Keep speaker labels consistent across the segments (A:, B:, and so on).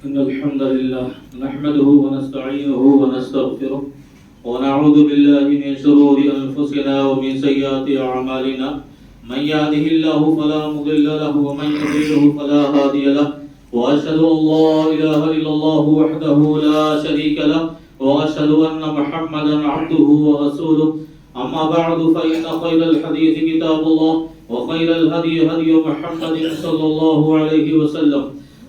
A: إن الحمد لله نحمده ونستعينه ونستغفره ونعوذ بالله من شرور أنفسنا ومن سيئات أعمالنا من يهده الله فلا مضل له ومن يضلله فلا هادي له وأشهد أن لا إله إلا الله وحده لا شريك له وأشهد أن محمدا عبده ورسوله أما بعد فإن خير الحديث كتاب الله وخير الهدي هدي محمد صلى الله عليه وسلم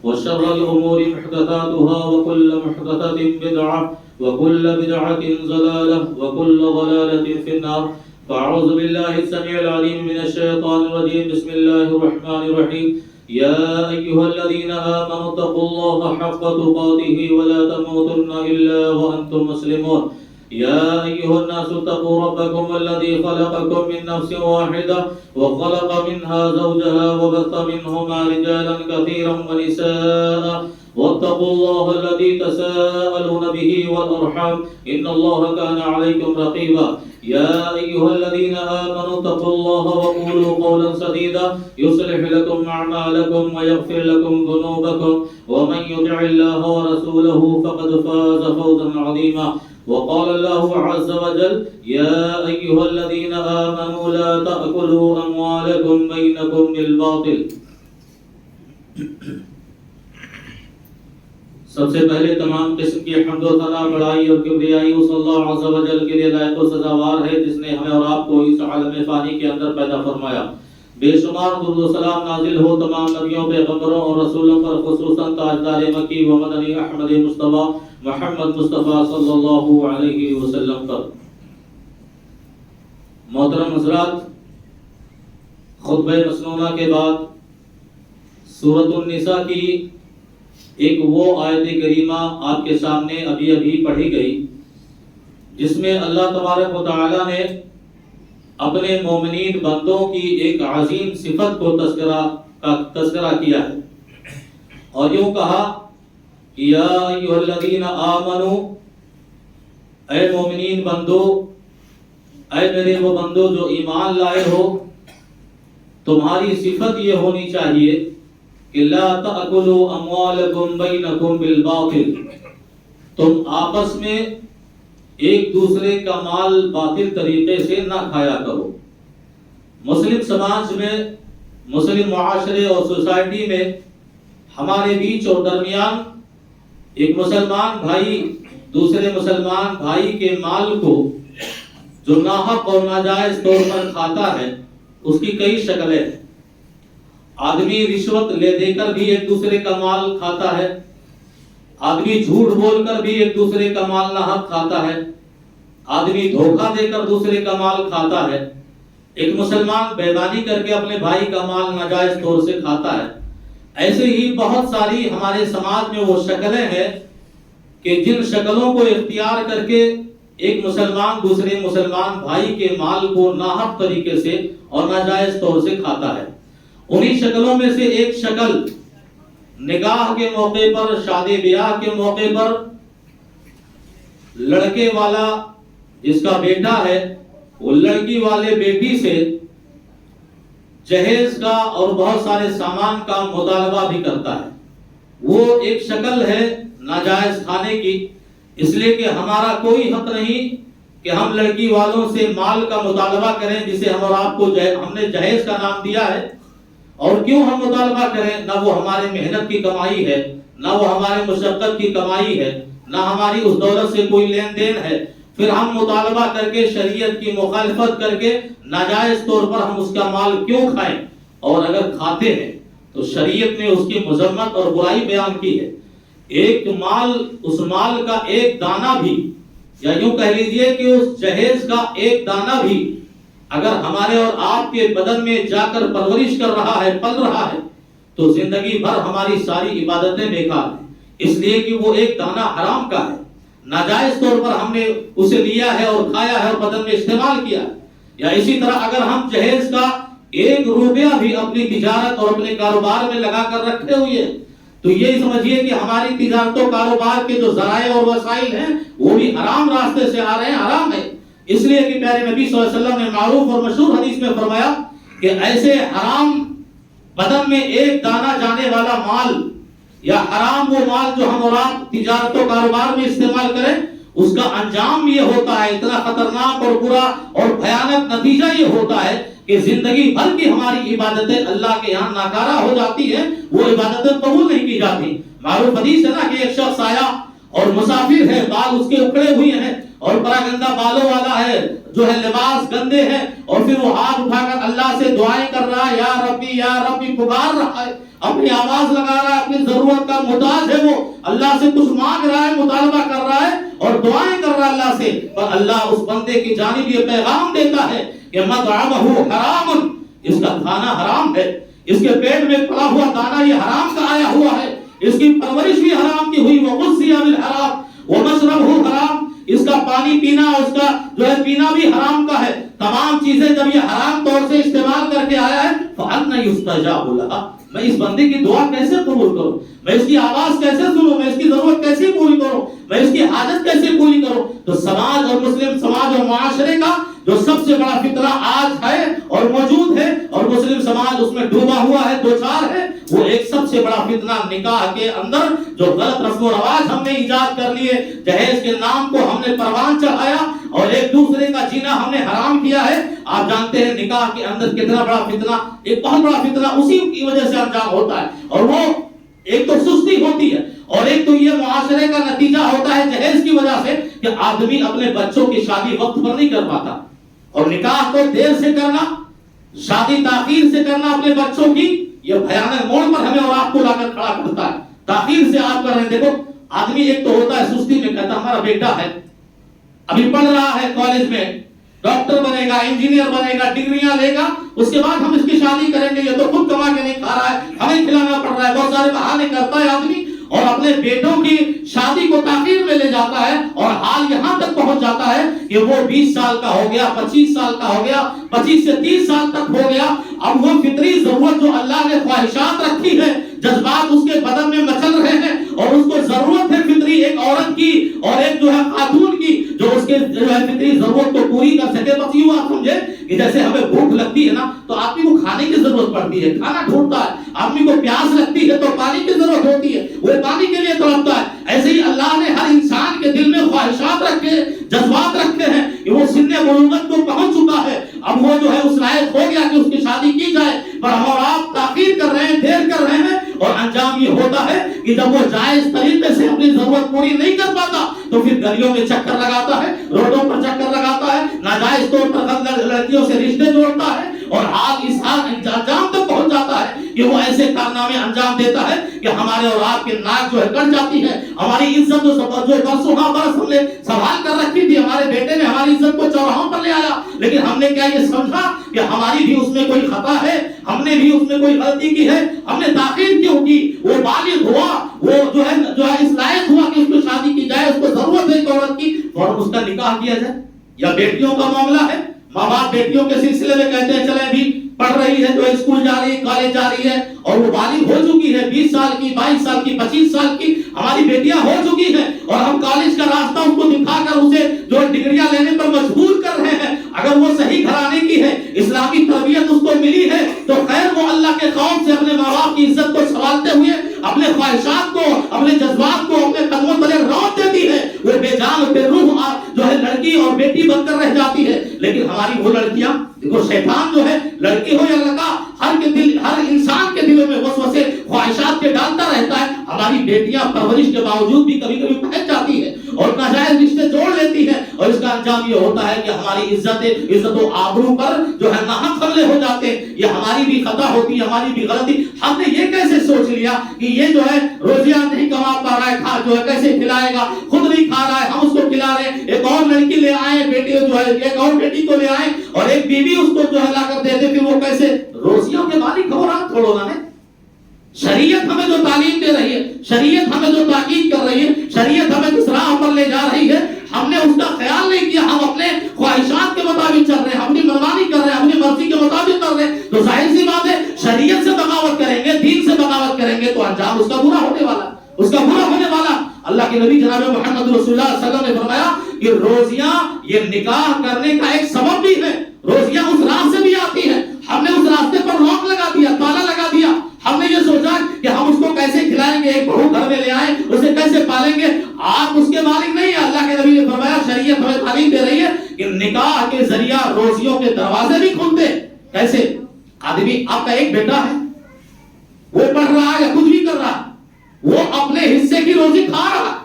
A: وشر الأمور محدثاتها وكل محدثة بدعة وكل بدعة ضلالة وكل ضلالة في النار فأعوذ بالله السميع العليم من الشيطان الرجيم بسم الله الرحمن الرحيم يا أيها الذين آمنوا اتقوا الله حق تقاته ولا تموتن إلا وأنتم مسلمون يا أيها الناس اتقوا ربكم الذي خلقكم من نفس واحدة وخلق منها زوجها وبث منهما رجالا كثيرا ونساء واتقوا الله الذي تساءلون به والأرحام إن الله كان عليكم رقيبا يا أيها الذين آمنوا اتقوا الله وقولوا قولا سديدا يصلح لكم أعمالكم ويغفر لكم ذنوبكم ومن يطع الله ورسوله فقد فاز فوزا عظيما وقال الله عز وجل يا أيها الذين آمنوا لا تأكلوا أموالكم بينكم بالباطل. سب سے پہلے تمام قسم کی حمد و ثنا بڑائی اور کبریائی اس اللہ عز و جل کے لیے لائق و سزاوار ہے جس نے ہمیں اور آپ کو اس عالم فانی کے اندر پیدا فرمایا. بے شمار درود و سلام نازل ہو تمام نبیوں پیغمبروں اور رسولوں پر خصوصاً تاجدار مکی و مدنی احمد مصطفیٰ محمد مصطفیٰ صلی اللہ علیہ وسلم پر. محترم حضرات، خطبہ مسنونہ کے بعد سورۃ النساء کی ایک وہ آیت کریمہ آپ کے سامنے ابھی پڑھی گئی جس میں اللہ تبارک و تعالی نے اپنے مومنین بندوں کی ایک عظیم صفت کو تذکرہ کیا ہے اور یوں کہا یا ایھا الذین آمنو، اے مومنین بندو، اے میرے وہ بندو جو ایمان لائے ہو، تمہاری صفت یہ ہونی چاہیے کہ لا تأکلوا اموالکم بینکم بالباطل، تم آپس میں ایک دوسرے کا مال باطل طریقے سے نہ کھایا کرو. مسلم سماج میں، مسلم معاشرے اور سوسائٹی میں ہمارے بیچ اور درمیان ایک مسلمان بھائی دوسرے مسلمان بھائی کے مال کو جو ناحق اور ناجائز طور پر کھاتا ہے اس کی کئی شکلیں ہیں. آدمی رشوت لے دے کر بھی ایک دوسرے کا مال کھاتا ہے، آدمی جھوٹ بول کر بھی ایک دوسرے کا مال ناحق کھاتا ہے، آدمی دھوکہ دے کر دوسرے کا مال کھاتا ہے، ایک مسلمان بےایمانی کر کے اپنے بھائی کا مال ناجائز طور سے کھاتا ہے. ایسے ہی بہت ساری ہمارے سماج میں وہ شکلیں ہیں کہ جن شکلوں کو اختیار کر کے ایک مسلمان دوسرے مسلمان بھائی کے مال کو ناحق طریقے سے اور ناجائز طور سے کھاتا ہے. انہی شکلوں میں سے ایک شکل نکاح کے موقع پر، شادی بیاہ کے موقع پر لڑکے والا جس کا بیٹا ہے وہ لڑکی والے بیٹی سے جہیز کا اور بہت سارے سامان کا مطالبہ بھی کرتا ہے. وہ ایک شکل ہے ناجائز کھانے کی، اس لیے کہ ہمارا کوئی حق نہیں کہ ہم لڑکی والوں سے مال کا مطالبہ کریں جسے ہم اور آپ کو ہم نے جہیز کا نام دیا ہے. اور کیوں ہم مطالبہ کریں؟ نہ وہ ہمارے محنت کی کمائی ہے، نہ وہ ہمارے مشقت کی کمائی ہے، نہ ہماری اس دولت سے کوئی لین دین ہے. پھر ہم مطالبہ کر کے شریعت کی مخالفت کر کے ناجائز طور پر ہم اس کا مال کیوں کھائیں؟ اور اگر کھاتے ہیں تو شریعت نے اس کی مذمت اور برائی بیان کی ہے. ایک مال، اس مال کا ایک دانہ بھی، یا یوں کہہ لیجئے کہ اس جہیز کا ایک دانہ بھی اگر ہمارے اور آپ کے بدن میں جا کر پرورش کر رہا ہے، پل رہا ہے، تو زندگی بھر ہماری ساری عبادتیں بیکار ہیں. اس لیے کہ وہ ایک دانہ حرام کا ہے، ناجائز طور پر ہم نے اسے لیا ہے اور کھایا ہے اور بدن میں استعمال کیا ہے. یا اسی طرح اگر ہم جہیز کا ایک روپیہ بھی اپنی تجارت اور اپنے کاروبار میں لگا کر رکھے ہوئے ہیں تو یہ سمجھیے کہ ہماری تجارت و کاروبار کے جو ذرائع اور وسائل ہیں وہ بھی حرام راستے سے آ رہے ہیں، حرام ہے. اس لیے کہ پیارے نبی صلی اللہ علیہ وسلم نے معروف اور مشہور حدیث میں فرمایا کہ ایسے حرام بدن میں ایک دانہ جانے والا مال یا حرام وہ مال جو ہم اور آپ تجارت و کاروبار میں استعمال کریں، اس کا انجام یہ ہوتا ہے، اتنا خطرناک اور برا اور بھیانک نتیجہ یہ ہوتا ہے کہ زندگی بھر کی ہماری عبادتیں اللہ کے یہاں ناکارہ ہو جاتی ہیں، وہ عبادتیں قبول نہیں کی جاتی۔ معروف حدیث ہے نا کہ ایک شخص آیا اور مسافر ہے، بال اس کے اکھڑے ہوئے ہیں اور بڑا گندا بالوں والا ہے، جو ہے لباس گندے ہیں، اور پھر وہ ہاتھ اٹھا کر اللہ سے دعائیں کر رہا ہے، یا ربی پکار رہا ہے، اپنی آواز لگا رہا ہے، اپنی ضرورت کا محتاج ہے، وہ اللہ سے کچھ مانگ رہا ہے، مطالبہ کر رہا ہے اور دعائیں کر رہا ہے اللہ سے، پر اللہ اس بندے کی جانب یہ پیغام دیتا ہے کہ مطعمہ حرام، اس کا کھانا حرام ہے، اس کے پیٹ میں پڑا ہوا دانا یہ حرام کا آیا ہوا ہے، اس کی پرورش بھی حرام کی ہوئی، وغذی بالحرام ومشربہ حرام، اس کا پانی پینا، اس کا جو ہے پینا بھی حرام کا ہے۔ تمام چیزیں جب یہ حرام طور سے استعمال کر کے آیا ہے فَأَنَّ يُسْتَجَابُ لَهَا، میں اس بندے کی دعا کیسے قبول کروں، میں اس کی آواز کیسے سنوں، میں اس کی ضرورت کیسے پوری کروں، میں اس کی حاجت کیسے پوری کروں؟ تو سماج اور مسلم سماج اور معاشرے کا جو سب سے بڑا فتنہ آج ہے اور موجود ہے اور مسلم سماج اس میں ڈوبا ہوا ہے، دوچار ہے، وہ ایک سب سے بڑا فتنہ نکاح کے اندر جو غلط رسم و رواج ہم نے ایجاد کر لیے، جہیز کے نام کو ہم نے پروان چڑھایا اور ایک دوسرے کا جینا ہم نے حرام کیا ہے۔ آپ جانتے ہیں نکاح کے اندر کتنا بڑا فتنہ، ایک بہت بڑا فتنہ اسی کی وجہ سے انجام ہوتا ہے، اور وہ ایک تو سستی ہوتی ہے اور ایک تو یہ معاشرے کا نتیجہ ہوتا ہے جہیز کی وجہ سے کہ آدمی اپنے بچوں کی شادی وقت پر نہیں کر پاتا، اور نکاح کو دیر سے کرنا، شادی تاخیر سے کرنا اپنے بچوں کی، یہ بھیانک موڑ پر ہمیں اور آپ کو لا کر کھڑا کرتا ہے۔ تاخیر سے آپ کر رہے ہیں، دیکھو آدمی ایک تو ہوتا ہے سستی میں، کہتا ہمارا بیٹا ہے ابھی پڑھ رہا ہے کالج میں، ڈاکٹر بنے گا، انجینئر بنے گا، ڈگریاں لے گا، اس کے بعد ہم اس کی شادی کریں گے، یہ تو خود کما کے نہیں کھا رہا ہے، ہمیں کھلانا پڑ رہا ہے، بہت سارے بہانے کرتا ہے آدمی اور اپنے بیٹوں کی شادی کو تاخیر میں لے جاتا ہے، اور حال یہاں تک پہنچ جاتا ہے کہ وہ 20 سال کا ہو گیا، 25 سال کا ہو گیا، 25 سے 30 سال تک ہو گیا، اب وہ فطری ضرورت جو اللہ نے خواہشات رکھی ہے، جذبات اس کے بدن میں مچل رہے ہیں اور اس کو ضرورت ہے فطری ایک عورت کی اور ایک جو ہے خاتون کی جو اس کے جو ہے فطری ضرورت کو پوری کر سکے۔ بس یوں آپ سمجھے کہ جیسے ہمیں بھوک لگتی ہے نا تو آدمی کو کھانے کی ضرورت پڑتی ہے، کھانا ڈھونڈتا ہے، آدمی کو پیاس لگتی ہے تو پانی کی ضرورت ہوتی ہے، وہ پانی کے لیے تڑپتا ہے۔ ایسے ہی اللہ نے ہر انسان کے دل میں خواہشات رکھے، جذبات رکھے ہیں کہ وہ سن بلوغت کو پہنچ چکا ہے، اب وہ جو ہے اس لائق ہو گیا کہ اس کی شادی کی جائے، پر ہم اور آپ تاخیر کر رہے ہیں، دیر کر رہے ہیں، اور انجام یہ ہوتا ہے کہ جب وہ جائز طریقے سے اپنی ضرورت پوری نہیں کر پاتا تو پھر گلیوں میں چکر لگاتا ہے، روڈوں پر چکر لگاتا ہے، ناجائز طور پر لڑکیوں سے رشتے جوڑتا ہے، اور حال اس حال انجام تک پہنچ جاتا ہے کہ وہ ایسے کارنامے انجام دیتا ہے کہ ہمارے اور آپ کے ناک جو ہے کٹ جاتی ہے، ہماری عزت جو برسوں برس ہم نے سنبھال کر رکھی تھی، ہمارے بیٹے نے ہماری عزت کو چوراہوں پر لے آیا، لیکن ہم نے کیا یہ سمجھا کہ ہماری بھی اس میں کوئی خطا ہے، ہم نے بھی اس میں کوئی غلطی کی ہے، ہم نے تاخیر کیوں کی؟ وہ بالغ ہوا، وہ جو ہے اس لائق ہوا کہ اس کو شادی کی جائے، اس کو ضرورت ہے ایک عورت کی اور اس کا نکاح کیا جائے۔ یا بیٹیوں کا معاملہ ہے، ماں باپ بیٹیوں کے سلسلے میں کہتے ہیں چلے ابھی پڑھ رہی ہے، جو اسکول جا رہی ہے، کالج جا رہی ہے اور وہ بالغ ہو چکی ہے، 20 سال کی، 22 سال کی، 25 سال کی ہماری بیٹیاں ہو چکی ہیں، اور ہم کالج کا راستہ اس کو دکھا کر اسے جو ڈگریاں لینے پر مجبور کر رہے ہیں۔ اگر وہ صحیح گھرانے کی ہے، اسلامی تربیت اس کو ملی ہے تو خیر، وہ اللہ کے خوف سے اپنے ماں باپ کی عزت کو سنبھالتے ہوئے اپنے خواہشات کو، اپنے جذبات کو اپنے قدموں تلے روت دیتی ہے، وہ بے جان بے روح جو ہے لڑکی اور بیٹی بن کر رہ جاتی ہے۔ لیکن ہماری وہ لڑکیاں، دیکھو شیطان جو ہے لڑکی ہو یا لڑکا، ہر انسان کے دلوں میں وسوسے خواہشات کے ڈالتا رہتا ہے۔ ہماری بیٹیاں پرورش کے باوجود بھی کبھی کبھی پھنس جاتی ہے اور ناجائز رشتے جوڑ لیتی ہے، اور اس کا انجام یہ ہوتا ہے کہ ہماری عزت و آبرو پر جو ہے ناحق حملے ہو جاتے ہیں۔ یہ ہماری بھی خطا ہوتی ہے، ہماری بھی غلطی۔ ہم نے یہ کیسے سوچ لیا کہ یہ جو ہے روزیاں نہیں کما پا رہا ہے، کھا جو ہے کیسے کھلائے گا، خود نہیں کھا رہا ہے، ہم اس کو کھلا رہے ہیں، ایک اور لڑکی لے آئے، بیٹی جو ہے ایک اور بیٹی کو لے آئے اور ایک بیوی اس کو جو ہے لا کر دے دے، پھر وہ کیسے روزیوں کے مالک ہو رہا چھوڑو نا۔ شریعت ہمیں جو تعلیم دے رہی ہے، شریعت ہمیں جو تاکید کر رہی ہے، شریعت ہمیں جس راہ پر لے جا رہی ہے، ہم نے اس کا خیال نہیں کیا، ہم اپنے خواہشات کے مطابق چل رہے ہیں، اپنی منمانی کر رہے ہیں، اپنی مرضی کے مطابق کر رہے ہیں، تو ظاہر سی بات ہے شریعت سے بغاوت کریں گے، دین سے بغاوت کریں گے تو انجام اس کا برا ہونے والا، اس کا برا ہونے والا۔ اللہ کے نبی جناب محمد رسول اللہ صلی اللہ علیہ وسلم نے فرمایا کہ روزیاں یہ نکاح کرنے کا ایک سبب بھی ہے، روزیاں اس راہ سے بھی آتی ہیں، ہم نے اس راستے پر روک لگا دیا، تالا لگا دیا، ہم نے یہ سوچا کہ ہم اس کو کیسے کھلائیں گے، ایک
B: روزیوں کے دروازے بھی کھلتے. کیسے؟ آدمی آپ کا ایک بیٹا ہے, وہ پڑھ رہا ہے یا کچھ بھی کر رہا ہے, وہ اپنے حصے کی روزی کھا رہا ہے,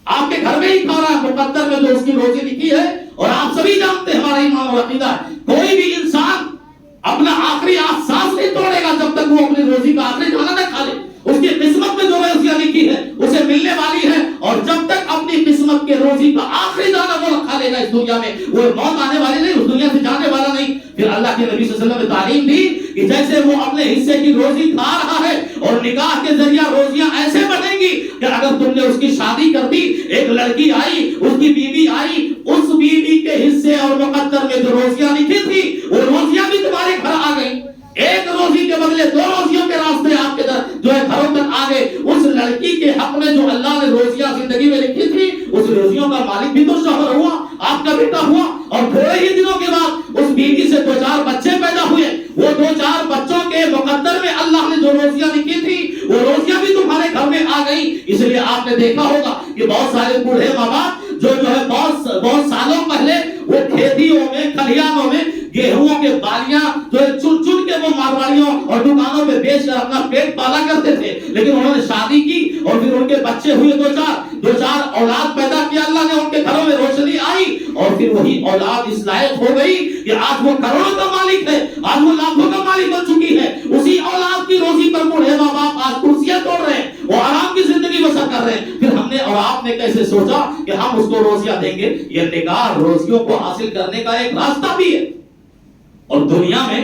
B: آپ کے گھر میں ہی کھا رہا ہے, مقدر میں جو اس کی روزی لکھی ہے. اور آپ سبھی جانتے ہیں ہمارا ایمان اور عقیدہ ہے, کوئی بھی انسان اپنا آخری سانس نہیں توڑے گا جب تک وہ اپنی روزی کا آخری کھانا نہ کھا لے. اس کی قسمت میں جو روزیاں لکھی ہے اسے ملنے والی ہے, اور جب تک اپنی قسمت کے روزی کا آخری دانہ وہ کھا لے گا اس دنیا میں, وہ موت آنے والی نہیں, اس دنیا سے جانے والا نہیں. پھر اللہ کے نبی صلی اللہ علیہ وسلم نے تعلیم دی کہ جیسے وہ اپنے حصے کی روزی کھا رہا ہے, اور نکاح کے ذریعہ روزیاں ایسے بڑھیں گی کہ اگر تم نے اس کی شادی کر دی, ایک لڑکی آئی, اس کی بیوی آئی, اس بیوی کے حصے اور مقدر میں جو روزیاں لکھی تھی وہ روزیاں بھی تمہارے گھر آ گئی. ایک روزی کے بدلے 2 روزیوں کے راستے آپ کے در جو ہے گھروں تک آ گئے. اس لڑکی کے حق میں جو اللہ نے روزیاں زندگی میں لکھی تھی, اس روزیوں کا مالک بھی تو شوہر ہوا, آپ کا بیٹا ہوا. اور تھوڑے ہی دنوں کے بعد اس بیوی سے 2-4 بچے پیدا ہوئے. وہ 2-4 بچوں کے مقدر میں اللہ نے جو روزیاں لکھی تھی وہ روزیاں بھی تمہارے گھر میں آ گئی. اس لیے آپ نے دیکھا ہوگا کہ بہت سارے بوڑھے ماں باپ جو ہے بہت سالوں پہلے وہ کھیتیوں میں, کھلیانوں میں گیہوں کے بالیاں جو ہے چن چن کے وہ مارواڑیوں اور دکانوں پہ بیچ کر اپنا پیٹ پالا کرتے تھے. لیکن انہوں نے شادی کی اور پھر ان کے بچے ہوئے, 2-4 اولاد پیدا کیا اللہ نے, ان کے گھروں میں روشنی آئی, اور پھر وہی اولاد اس لائق ہو گئی کہ آج وہ کروڑوں کا مالک ہے, آج وہ لاکھوں کا مالک بن چکی ہے. اسی اولاد کی روزی پر بوڑھے ماں باپ آج کرسیاں توڑ رہے ہیں, وہ آرام کی زندگی بسر کر رہے ہیں. پھر ہم نے اور آپ نے کیسے سوچا کہ ہم اس کو روزیاں دیں گے؟ یہ نکاح روزیوں کو حاصل کرنے کا ایک راستہ بھی ہے. اور دنیا میں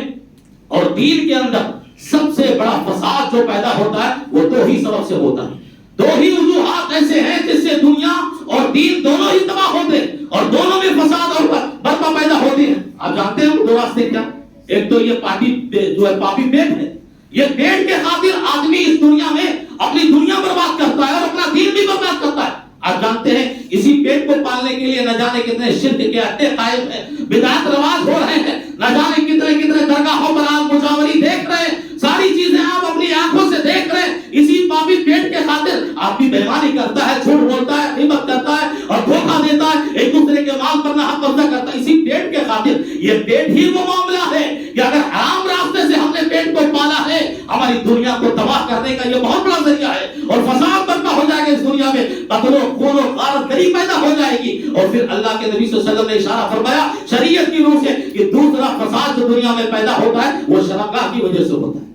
B: اور دین کے اندر سب سے بڑا فساد جو پیدا ہوتا ہے وہ 2 ہی سبب سے ہوتا ہے. 2 ہی وجوہات ایسے ہیں جس سے دنیا اور دین دونوں ہی تباہ ہوتے ہیں, اور دونوں میں فساد اور برپا پیدا ہوتی ہے. آپ جانتے ہیں 2 راستے کیا؟ ایک تو یہ پاپی پیٹ ہے. یہ پیٹ کے خاطر آدمی اس دنیا میں اپنی دنیا برباد کرتا ہے اور اپنا دین بھی برباد کرتا ہے. آپ جانتے ہیں اسی پیٹ کو پالنے کے لیے نہ جانے کتنے شرک کے اڈے قائم ہیں, بدعت رواج ہو رہے ہیں, نہ جانے کتنے درگاہوں پر آپ مجاوری دیکھ رہے ہیں, ساری چیزیں آپ اپنی آنکھوں سے دیکھ رہے ہیں. اسی پاپی پیٹ کے خاطر آدمی بیمانی کرتا ہے, جھوٹ بولتا ہے, غیبت کرتا ہے اور دھوکہ دیتا ہے, ایک دوسرے کے مال پر نہ حق قبضہ کرتا ہے. اسی پیٹ کے خاطر یہ پیٹ ہی وہ معاملہ ہے کہ اگر حرام راستے سے ہم نے پیٹ کو پالا ہے, ہماری دنیا کو تباہ کرنے کا یہ بہت بڑا ذریعہ ہے, اور فساد برپا ہو جائے گا اس دنیا میں, قتل و خون و غارت گری پیدا ہو جائے گی. اور پھر اللہ کے نبی صلی اللہ علیہ وسلم نے اشارہ فرمایا شریعت کی روح سے کہ دوسرا فساد جو دنیا میں پیدا ہوتا ہے وہ شرمگاہ کی وجہ سے ہوتا ہے,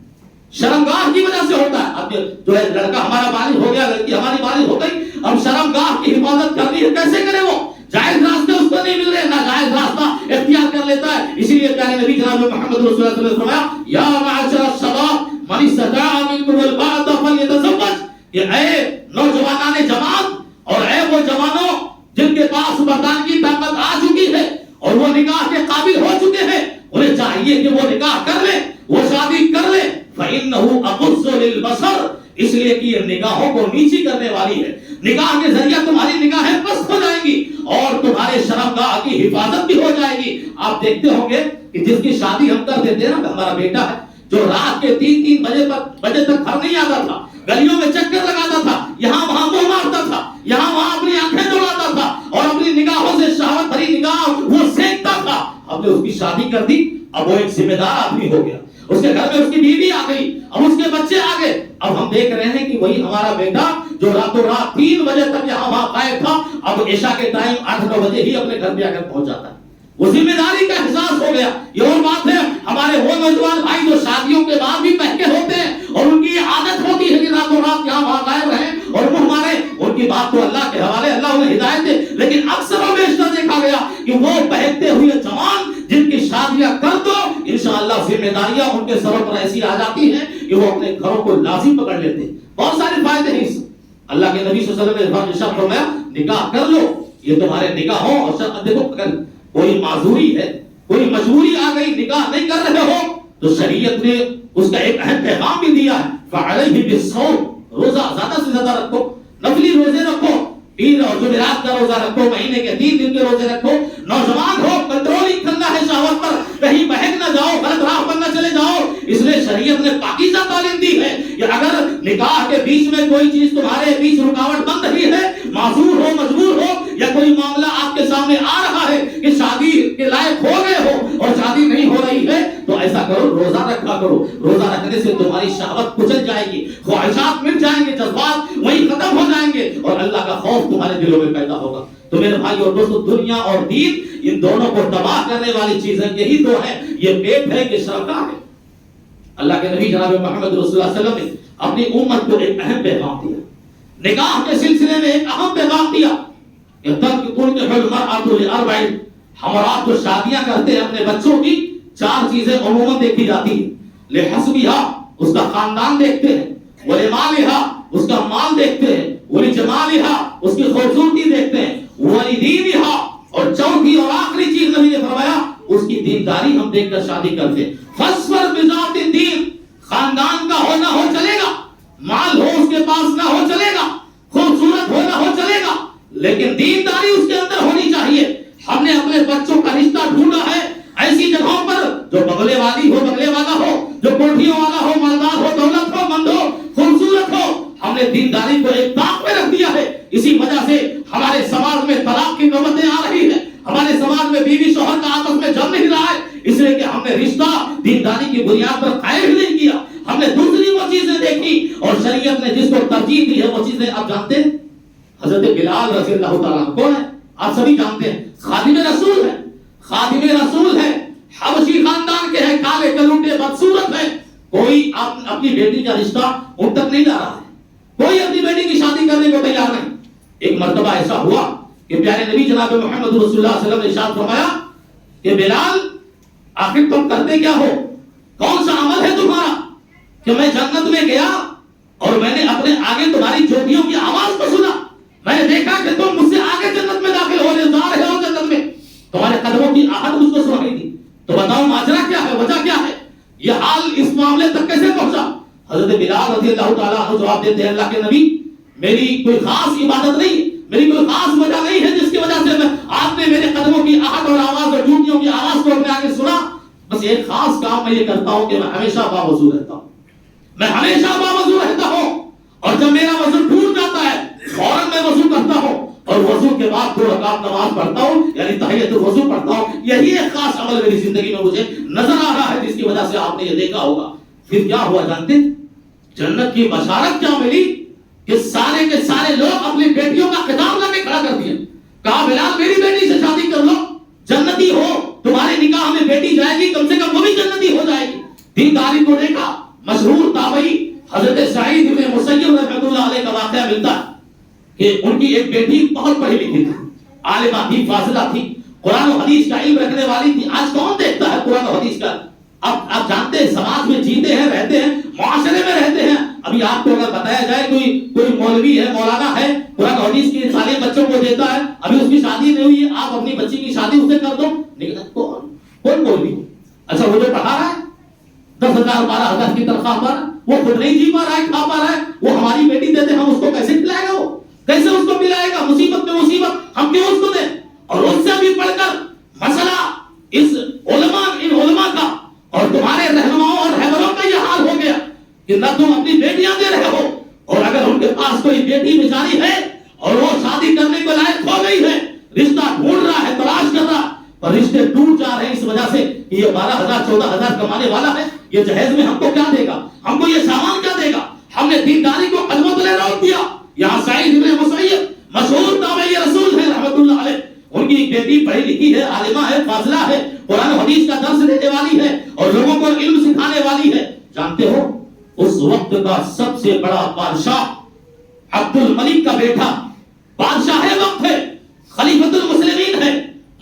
B: شرمگاہ کی وجہ سے ہوتا ہے. اب جو ہے لڑکا ہمارا بالغ ہو گیا, لڑکی ہماری بالغ ہو گئی, اب شرمگاہ کی حفاظت کرنی ہے, کیسے کرے؟ وہ جائز راستے اس کو نہیں مل رہے, ناجائز راستہ اختیار کر لیتا ہے. اسی لیے پیارے نبی جناب محمد رسول اللہ صلی اللہ علیہ وسلم نے فرمایا یا معاشر الشباب من استطاع منکم الباءۃ فلیتزوج, کہ اے نوجوانان جوان اور اے وہ جوانوں جن کے پاس مردان کی طاقت آ چکی ہے اور وہ نکاح کے قابل ہو چکے ہیں, انہیں چاہیے کہ وہ نکاح کر لیں, وہ شادی کر لیں. فإنه أغض للبصر, اس لیے کہ یہ نگاہوں کو نیچی کرنے والی ہے. نکاح کے ذریعہ تمہاری نگاہیں پست ہو جائیں گی اور تمہارے شرمگاہ کی حفاظت بھی ہو جائے گی. آپ دیکھتے ہوں گے کہ جس کی شادی ہم کر دیتے ہیں نا, ہمارا بیٹا ہے جو رات کے 3 بجے تک گھر نہیں آتا تھا, گلیوں میں چکر لگاتا تھا, یہاں وہاں منہ مارتا تھا, یہاں وہاں اپنی آنکھیں دوڑاتا تھا اور اپنی نگاہوں سے شہوت بھری نگاہ وہ سینکتا تھا, ہم نے اس کی شادی کر دی. اب وہ ایک ذمہ دار آدمی ہو گیا, اس کے گھر میں اس کی بیوی آ گئی, اب اس کے بچے آ گئے. اب ہم دیکھ رہے ہیں کہ وہی ہمارا بیٹا جو راتوں رات 3 بجے تک یہاں وہاں قائم تھا, اب عشاء کے ٹائم 8-9 بجے ہی اپنے گھر پہ آ کر پہنچ جاتا ہے. وہ ذمہ داری کا احساس ہو گیا. یہ اور بات ہے ہمارے وہ نوجوان بھائی جو شادیوں کے بعد بھی بہکے ہوتے ہیں اور ان کی عادت ہوتی ہے کہ راتوں رات یہاں وہاں غائب رہیں اور منہ مارے, ان کی بات تو اللہ کے حوالے, اللہ انہیں ہدایت دے. لیکن اکثر و بیشتر دیکھا گیا کہ وہ بہکتے ہوئے جوان جن کی شادیاں کر دو انشاءاللہ ذمہ داریاں ان کے سروں پر ایسی آ جاتی ہیں کہ وہ اپنے گھروں کو لازم پکڑ لیتے ہیں. بہت سارے فائدے ہیں اس. اللہ کے نبی صلی اللہ علیہ وسلم نے ارشاد فرمایا نکاح کر لو, یہ تمہارے نکاحوں اور دیکھو اگر کوئی معذوری ہے, کوئی مجبوری آ گئی, نکاح نہیں کر رہے ہو تو شریعت نے اس کا ایک اہم پیغام بھی دیا ہے, فعلیہ بالصوم, روزہ زیادہ سے زیادہ رکھو, نفلی روزے رکھو, پیر اور جمعرات کا روزہ رکھو, مہینے کے 3 دن کے روزے رکھو. نوجوان ہو, کنٹرول کرنا ہے شہوت پر, کہیں بہک نہ جاؤ, غلط راہ پر نہ چلے جاؤ. اس لیے شریعت نے پاکیزہ تعلیم دی ہے کہ اگر نکاح کے بیچ میں کوئی چیز تمہارے بیچ رکاوٹ بن رہی ہے, معذور ہو, مجبور ہو, یا کوئی معاملہ آپ کے سامنے آ رہا ہے کہ شادی کے لائق ہو گئے ہو ایسا کرو روزہ رکھا کرو، روزہ رکھنے سے تمہاری شہوت کچل جائے گی، خواہشات مٹ جائیں گے، جذبات وہی ختم ہو جائیں گے اور اللہ کا خوف تمہارے دلوں میں پیدا ہوگا۔ تو میرے بھائی اور دوستو، دنیا اور دین ان دونوں کو تباہ کرنے والی چیزیں یہی دو ہیں، یہ پیٹ ہے، یہ شرکا ہے۔ اللہ کے نبی جناب محمد رسول اللہ صلی اللہ علیہ وسلم نے اپنی امت کو ایک اہم پیغام دیا، نکاح کے سلسلے میں ایک اہم پیغام دیا کہ ہم اور آپ جو شادیاں کرتے ہیں اپنے بچوں کی، چار چیزیں عموماً دیکھی جاتی ہیں۔ لحسبھا، اس کا خاندان دیکھتے ہیں، ولمالھا، اس کا مال دیکھتے ہیں، ولجمالھا، اس کی خوبصورتی دیکھتے ہیں، ولدینھا، اور چوتھی اور آخری چیز نبی نے فرمایا اس کی دینداری ہم دیکھ کر شادی کرتے ہیں۔ فاصبر بذات الدین، خاندان کا ہونا ہو چلے گا، مال ہو اس کے پاس نہ ہو چلے گا، خوبصورت ہونا ہو چلے گا، لیکن دینداری اس کے اندر ہونی چاہیے۔ ہم نے اپنے بچوں کا رشتہ ڈھونڈا ہے ایسی جگہوں پر جو بنگلے والی ہو، بنگلے والا ہو، جو کوٹھیوں والا ہو، مالدار ہو، دولت ہو، مند ہو، خوبصورت ہو۔ ہم نے دینداری کو ایک طاق میں رکھ دیا ہے، اسی وجہ سے ہمارے سماج میں طلاق کی نوبتیں آ رہی ہیں، ہمارے سماج میں بیوی شوہر کا آپس میں جم نہیں رہا ہے، اس لیے کہ ہم نے رشتہ دینداری کی بنیاد پر قائم ہی نہیں کیا۔ ہم نے دوسری وہ چیزیں دیکھی اور شریعت نے جس کو ترجیح دی ہے وہ چیزیں آپ جانتے ہیں؟ حضرت بلال رضی اللہ تعالیٰ عنہ کون ہے؟ آپ سبھی جانتے ہیں، خادم رسول ہے، خادم رسول ہے، حبشی خاندان کے ہیں، کالے کلوٹے بدصورت ہیں۔ کوئی اپنی بیٹی کا رشتہ ان تک نہیں لا رہا ہے، کوئی اپنی بیٹی کی شادی کرنے کو تیار نہیں۔ ایک مرتبہ ایسا ہوا کہ پیارے نبی جناب محمد رسول اللہ صلی اللہ علیہ وسلم نے ارشاد فرمایا کہ بلال، آخر تم کرتے کیا ہو؟ کون سا عمل ہے تمہارا کہ میں جنت میں گیا اور میں نے اپنے آگے تمہاری چوٹیوں کی آواز کو سنا، میں نے دیکھا کہ تم مجھ سے آگے جنت میں داخل ہونے جا رہے ہو، جنت میں تمہارے قدموں کی آہٹ مجھ کو سنائی دی، تو بتاؤ ماجرا کیا ہے، وجہ کیا ہے، یہ حال اس معاملے تک کیسے پہنچا؟ حضرت بلال رضی اللہ تعالیٰ عنہ جواب دیتے ہیں، اللہ کے نبی، میری کوئی خاص عبادت نہیں، میری کوئی خاص وجہ نہیں ہے جس کی وجہ سے آپ نے میرے قدموں کی آہٹ اور آواز اور جوتیوں کی آواز کو اپنے آگے سنا۔ بس ایک خاص کام میں یہ کرتا ہوں کہ میں ہمیشہ باوضو رہتا ہوں، میں ہمیشہ باوضو رہتا ہوں، اور جب میرا وضو ٹوٹ جاتا ہے فوراً میں وضو کرتا ہوں اور وضو کے بعد 2 رکعت نماز پڑھتا ہوں، یعنی تحیۃ الوضو پڑھتا ہوں۔ یہی ایک خاص عمل میری زندگی میں مجھے نظر آ رہا ہے جس کی وجہ سے آپ نے یہ دیکھا ہوگا۔ پھر کیا ہوا جانتے؟ جنت کی بشارت کیا ملی کہ سارے کے سارے لوگ اپنی بیٹیوں کا خطاب لا کے کھڑا کر دیا، کہا بلال میری بیٹی سے شادی کر لو، جنتی ہو، تمہارے نکاح میں بیٹی جائے گی، کم سے کم وہ بھی جنتی ہو جائے گی۔ دینداری کو دیکھا، مشہور تابعی حضرت سعید بن مسیب رحمۃ اللہ علیہ کا واقعہ ملتا ہے کہ ان کی ایک بیٹی بہت پڑھی لکھی تھی، عالمہ تھی، فاضلہ تھی، قرآن و حدیث کا علم رکھنے والی تھی۔ آج کون دیکھتا ہے قرآن و حدیث کا؟ اب آپ جانتے ہیں سماج میں جیتے ہیں، رہتے ہیں، معاشرے میں رہتے ہیں۔ ابھی آپ کو اگر بتایا جائے کوئی مولوی ہے، مولانا ہے، قرآن و حدیث کی تعلیم بچوں کو دیتا ہے، ابھی اس کی شادی نہیں ہوئی ہے، آپ اپنی بچی کی شادی اسے کر دو، کون مولوی؟ اچھا وہ جو پڑھا رہا ہے 10,000 12,000 کی تنخواہ پر، وہ خود نہیں جی پا رہا ہے، کھا پا رہا ہے، وہ ہماری بیٹی دیتے ہم اس کو کیسے کھلائے گا؟ وہ کیسے اس کو ملائے گا؟ مصیبت میں مصیبت ہم کیوں اس کو دیں؟ اور اس سے بھی پڑھ کر مسئلہ ان علماء کا اور تمہارے رہنماؤں اور رہبروں کا یہ حال ہو گیا کہ نہ تم اپنی بیٹیاں دے رہے ہو، اور اگر ان کے پاس کوئی بیٹی بیچاری ہے اور وہ شادی کرنے کے لائق ہو گئی ہے، رشتہ ڈھونڈ رہا ہے، تلاش کر رہا ہے، پر رشتے ٹوٹ جا رہے ہیں اس وجہ سے کہ یہ 12,000 14,000 کمانے والا ہے، یہ جہیز میں ہم کو کیا دے گا، ہم کو یہ سامان کیا دے گا؟ ہم نے دینداری کو قدموں تلے روک دیا۔ یہاں سعید بن مسیب مشہور تابعی رسول ہے رحمۃ اللہ علیہ، ان کی ایک بیٹی پڑھی لکھی ہے، عالمہ ہے، فاضلہ ہے، قرآن و حدیث کا درس دینے والی ہے اور لوگوں کو علم سکھانے والی ہے۔ جانتے ہو اس وقت کا سب سے بڑا بادشاہ عبد الملک کا بیٹا بادشاہ وقت ہے، خلیفۃ المسلمین ہے،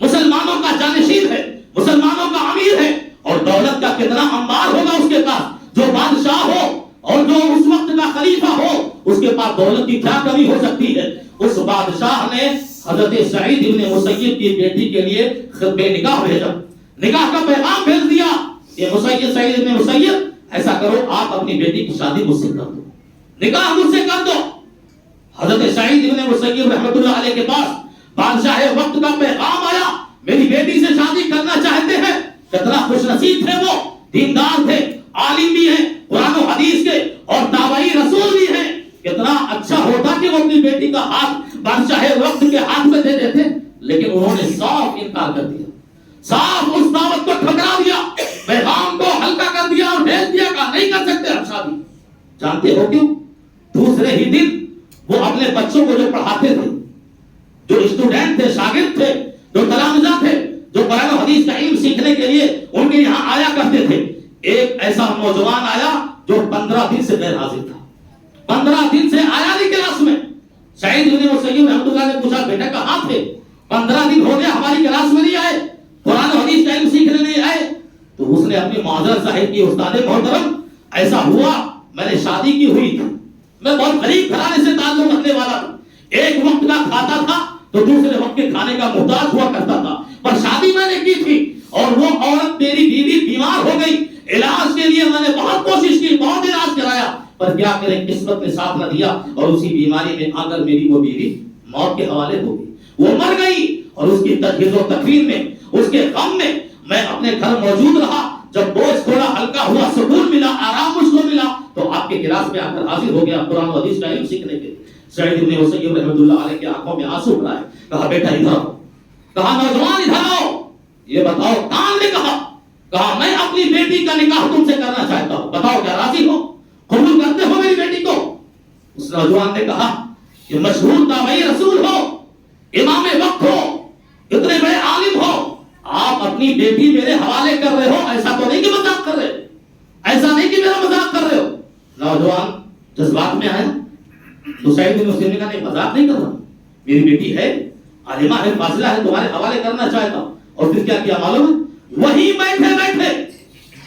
B: مسلمانوں کا جانشین ہے، مسلمانوں کا امیر ہے، اور دولت کا کتنا انبار ہوگا اس کے پاس۔ جو بادشاہ ہو اور جو اس وقت کا خلیفہ ہو، اس کے پاس دولت کی کیا کمی ہو سکتی ہے؟ اس بادشاہ نے حضرت سعید بن مسیب کی بیٹی کے لیے خطبہ نکاح بھیجا، نکاح کا پیغام بھیج دیا کہ سعید بن مسیب ایسا کرو، آپ اپنی بیٹی کی شادی مجھ سے کر دو، نکاح مجھ سے کر دو۔ حضرت سعید بن مسیب رحمۃ اللہ علیہ کے پاس بادشاہ وقت کا پیغام آیا، میری بیٹی سے شادی کرنا چاہتے ہیں۔ کتنا خوش نصیب تھے، وہ دیندار تھے، عالم بھی ہیں، قرآن و حدیث کے اور تابعی رسول بھی ہیں۔ کتنا اچھا ہوتا کہ وہ اپنی بیٹی کا ہاتھ بادشاہ وقت کے ہاتھ میں دے دیتے، لیکن انہوں نے صاف انکار کر دیا، صاف اس دعوت کو ٹھکرا دیا، پیغام کو نکاح نہیں کر سکتے ہم شادی. جانتے ہو کیوں؟ دوسرے ہی دن وہ اپنے بچوں کو جو پڑھاتے تھے، جو اسٹوڈنٹ تھے، شاگرد تھے، جو تلامذہ تھے، جو قرآن و حدیث کا علم سیکھنے کے لیے ان کے یہاں آیا کرتے تھے، ایک ایسا نوجوان آیا جو 15 دن سے غیر حاضر تھا. 15 دن سے آیا نہیں کلاس میں. سعید بن مسیب رحمۃ اللہ نے پوچھا بیٹا کہاں تھے؟ 15 دن ہو گیا ہماری کلاس میں نہیں آئے، قرآن و حدیث کا علم سیکھنے نہیں آئے. تو اس نے اپنی معذرت ظاہر کی، استاد محترم ایسا ہوا میں نے شادی کی ہوئی تھی، میں بہت غریب گھرانے سے تعلق رکھنے والا تھا، ایک وقت کا کھاتا تھا تو دوسرے وقت کے کھانے کا محتاج ہوا کرتا تھا، پر شادی میں نے کی تھی اور وہ عورت میری بیوی بیمار ہو گئی. علاج کے لیے میں نے بہت کوشش کی، بہت علاج کرایا، پر کیا کریں قسمت نے ساتھ نہ دیا اور اسی بیماری میں آ کر میری وہ بیوی موت کے حوالے ہو گئی. وہ مر گئی اور اس کی تجہیز و تکفین میں، اس کے غم میں میں اپنے گھر موجود رہا. جب بوجھ تھوڑا ہلکا ہوا، سکون ملا، آرام مجھ کو ملا، تو آپ کے کلاس میں آ کر حاضر ہو گیا قرآن و حدیث کا علم سیکھنے کے لیے. سعید بن مسیب رحمۃ اللہ علیہ کی آنکھوں میں آنسو بھرائے. کہا بیٹا ادھر آؤ. کہا نوجوان ادھر آؤ، یہ بتاؤ کام نے کہا. کہا میں اپنی بیٹی کا نکاح تم سے کرنا چاہتا ہوں، بتاؤ کیا راضی ہو، قبول کرتے ہو میری بیٹی کو؟ اس نوجوان نے کہا کہ مشہور تابعی رسول ہو، امام وقت ہو، اتنے بڑے عالم ہو، آپ اپنی بیٹی میرے حوالے کر رہے ہو، ایسا تو نہیں کہ مذاق کر رہے، ایسا نہیں کہ میرا مذاق کر رہے ہو. نوجوان جذبات میں آیا تو سعید بن مسیب نے کہا نہیں مذاق نہیں کر رہا، میری بیٹی ہے، عالمہ ہے، فاضلہ ہے، تمہارے حوالے کرنا چاہتا ہوں. اور پھر کیا کیا معلوم ہے؟ وہی بیٹھے بیٹھے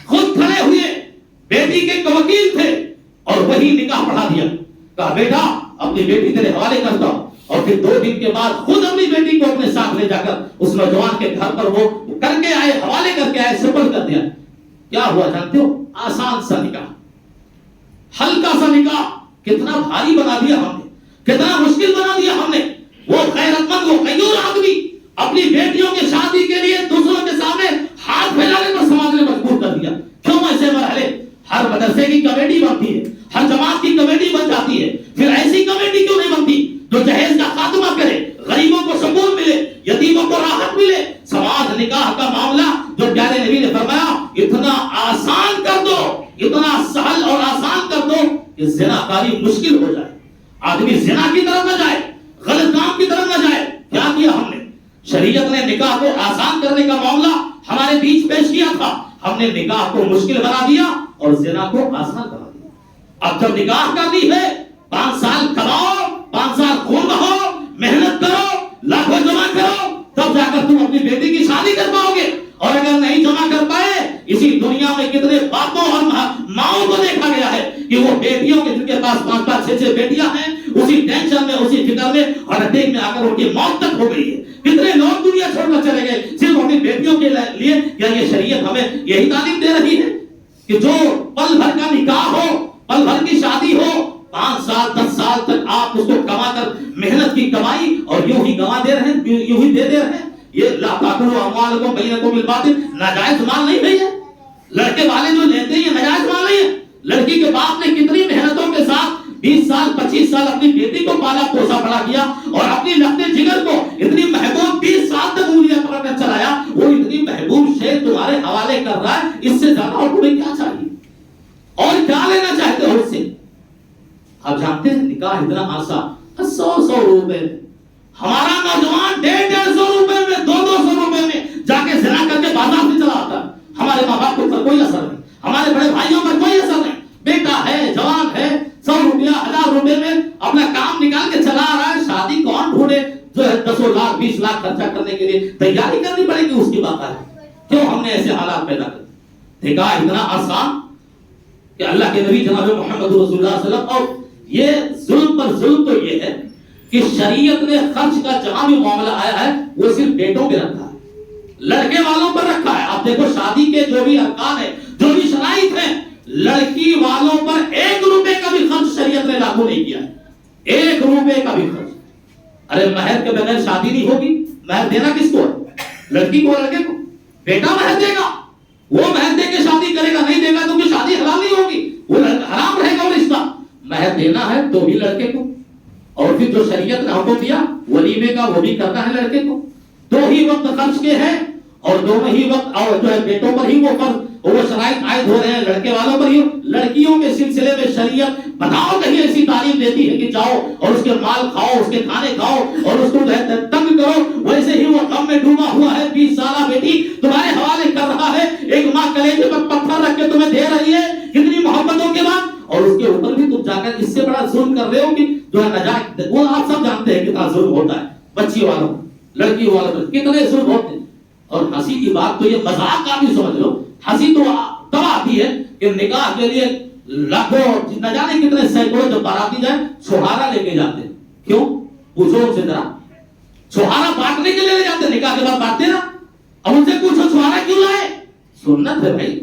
B: خود کھڑے ہوئے، بیٹی کے وکیل تھے، اور وہی نکاح پڑھا دیا. کہا بیٹا اپنی بیٹی تیرے حوالے کرتا ہوں. اور پھر 2 دن کے بعد خود اپنی بیٹی کو اپنے ساتھ لے جا کر اس نوجوان کے گھر پر وہ کر کے آئے، حوالے کر کے آئے، سپرد کر دیا. کیا ہوا جانتے ہو؟ آسان سا نکاح، ہلکا سا نکاح. کتنا بھاری بنا دیا ہم نے، کتنا مشکل بنا دیا ہم نے. وہ غیرت مند، وہ غیور آدمی اپنی بیٹیوں کی شادی کے لیے دوسروں کے سامنے ہاتھ پھیلانے پر سماج نے مجبور کر دیا. کیوں ایسے مرحلے؟ ہر مدرسے کی کمیٹی بنتی ہے، ہر جماعت کی کمیٹی بن جاتی ہے، پھر ایسی کمیٹی کیوں نہیں بنتی جو جہیز کا خاتمہ کرے، غریبوں کو سکون ملے، یتیموں کو راحت ملے. سماج نکاح کا معاملہ جو پیارے نبی نے فرمایا اتنا آسان کر دو، اتنا سہل اور آسان کر دو کہ زنا کاری مشکل ہو جائے، آدمی زنا کی طرف نہ جائے، غلط کام کی طرف نہ جائے. کیا کیا ہم نے؟ شریعت نے نکاح کو آسان کرنے کا معاملہ ہمارے بیچ پیش کیا تھا، ہم نے نکاح کو مشکل بنا دیا اور زنا کو آسان بنا دیا. اب جب نکاح کرنی ہے 5 سال کماؤ، 5 سال خون بہو، محنت کرو، لاکھوں جمع کرو، تب جا کر تم اپنی بیٹی کی شادی کر پاؤ گے. اور اگر نہیں جمع کر پائے، اسی دنیا میں کتنے باپوں اور ماؤں کو دیکھا گیا ہے کہ وہ بیٹیوں کے جن کے پاس 5-5 6-6 بیٹیاں ہیں، اسی ٹینشن میں، اسی فکر میں اور اٹیک میں آ کر ان کی موت تک ہو گئی ہے. کتنے لوگ دنیا چھوڑ کر چلے گئے صرف اپنی بیٹیوں کے لیے. کیا یہ شریعت ہمیں یہی تعلیم دے رہی ہے کہ جو پل بھر کا نکاح ہو، پل بھر کی شادی ہو، 5 سال 10 سال تک آپ اس کو کما کر محنت کی کمائی اور یوں ہی گنوا دے رہے ہیں، یوں ہی دے رہے ہیں. یہ لا تاکلوا اموالکم بینکم بالباطل، ناجائز مال نہیں ہے. لڑکے والے جو لیتے ہیں یہ ناجائز مال نہیں ہے. لڑکی کے باپ نے کتنی محنتوں کے ساتھ 20 سال 25 سال اپنی بیٹی کو پالا پوسا بڑا کیا اور اپنی لگتے جگر کو اتنی محبوب 20 سال تک انگلیاں پکڑ کر چلایا. وہ اتنی محبوب شے تمہارے حوالے کر رہا ہے، اس سے زیادہ اور تمہیں کیا چاہیے اور کیا لینا چاہتے ہو اس سے؟ آپ جانتے ہیں نکاح اتنا آسان 100 روپے میں. ہمارا نوجوان 150 روپے میں 200 روپے میں جا کے زنا کر کے بازار میں چلا آتا ہے. ہمارے ماں باپ پر کوئی اثر نہیں، ہمارے بڑے بھائیوں پر کوئی اثر نہیں. بیٹا ہے، جوان ہے، 100 روپیہ 1000 روپے میں اپنا کام نکال کے چلا آ رہا ہے. شادی کون ڈھونڈے جو ہے 10 لاکھ 20 لاکھ خرچہ کرنے کے لیے تیاری کرنی پڑے گی، اس کی بات ہے. کیوں ہم نے ایسے حالات پیدا کر؟ نکاح اتنا آسان کہ اللہ کے نبی جناب محمد رسول اللہ صلی اللہ علیہ وسلم. اور یہ ظلم پر ظلم تو یہ ہے کہ شریعت نے خرچ کا جہاں بھی معاملہ آیا ہے وہ صرف بیٹوں پہ رکھا ہے، لڑکے والوں پر رکھا ہے. آپ دیکھو شادی کے جو بھی ارکان ہیں، جو بھی شرائط ہیں، لڑکی والوں پر 1 روپے کا بھی خرچ شریعت نے لاگو نہیں کیا ہے. 1 روپے کا بھی خرچ. ارے مہر کے بغیر شادی نہیں ہوگی. مہر دینا کس کو ہے؟ لڑکی کو، لڑکے کو. بیٹا مہر دے گا، وہ مہر دے کے شادی کرے گا، نہیں دے گا تو شادی حلال نہیں ہوگی، وہ حرام رہے گا وہ رشتہ. مہر دینا ہے تو بھی لڑکے کو، اور پھر جو شریعت نے حکم دیا ولیمے کا وہ بھی کرنا ہے لڑکے کو. 2 ہی وقت خرچ کے ہیں اور دونوں ہی وقت اور جو ہے بیٹوں پر ہی وہ اور وہ شرائط عائد ہو رہے ہیں لڑکے والوں پر. یہ لڑکیوں کے سلسلے میں شریعت بتاؤ کہیں ایسی تعلیم دیتی ہے کہ جاؤ اور اس کے مال کھاؤ, اس کے کھانے کھاؤ اور اس کو جو ہے تنگ کرو. ویسے ہی وہ غم میں ڈوبا ہوا ہے, 20 سالہ بیٹی تمہارے حوالے کر رہا ہے, ایک ماں کلیجے پر پتھر رکھ کے تمہیں دے رہی ہے کتنی محبتوں کے بعد, اور اس کے اوپر بھی تم جا کر اس سے بڑا ظلم کر رہے ہو کہ جو ہے نجات. وہ آپ سب جانتے ہیں کتنا ظلم ہوتا ہے بچی والوں لڑکی والوں پر, کتنے ظلم ہوتے ہیں. اور ہنسی کی بات تو یہ مذاق کا بھی سمجھ لو, ہنسی تو تب آتی ہے کہ نکاح کے لیے لاکھوں نہ جانے کتنے سینکڑوں جو باراتی جائیں چھوہارا لے کے جاتے ہیں. کیوں پوچھو ان سے ذرا, چھوہارا بانٹنے کے لیے لے جاتے ہیں, نکاح کے بعد بانٹتے نا. اب ان سے پوچھو چھوہارا کیوں لائے, سنت ہے بھائی,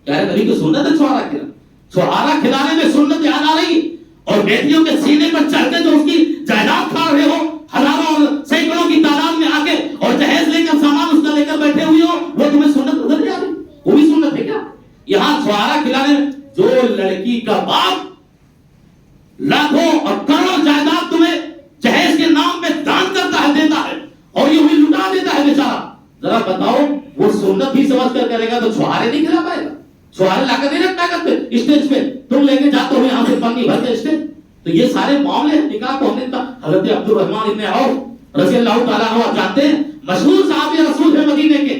B: کہہ رہے نبی کی سنت ہے چھوہارا کھلانا. چھوہارا کھلانے میں سنت یاد آ رہی, اور بیٹیوں کے سینے پر چڑھ کے جو اس کی جائیداد کھا رہے ہو ہزاروں اور سینکڑوں کی تعداد میں آ کے, اور جہیز لے کر سامان اس کا لے کر بیٹھے ہوئے ہو, وہ تمہیں سنت نظر نہیں آ رہی, وہ بھی سنت ہے کیا. یہاں چھوہارا کھلانے میں جو لڑکی کا باپ لاکھوں اور کروڑوں جائیداد تمہیں جہیز کے نام پہ دان کرتا ہے, دیتا ہے, اور یہ بھی لٹا دیتا ہے بیچارہ, ذرا بتاؤ وہ سنت ہی سمجھ کر کرے گا تو چھوہارے نہیں کھلا پائے گا. چھوہارے لا کر نہیں رکھتا کرتے اسٹیج پہ, تم لے کے جاتے ہو یہاں سے پنی بھر کے اسٹیج. تو یہ سارے معاملے ہیں نکاح کو. ہم نے حضرت عبد الرحمن ابن عوف رضی اللہ تعالیٰ عنہ جانتے ہیں, مشہور صحابی رسول ہیں مدینے کے,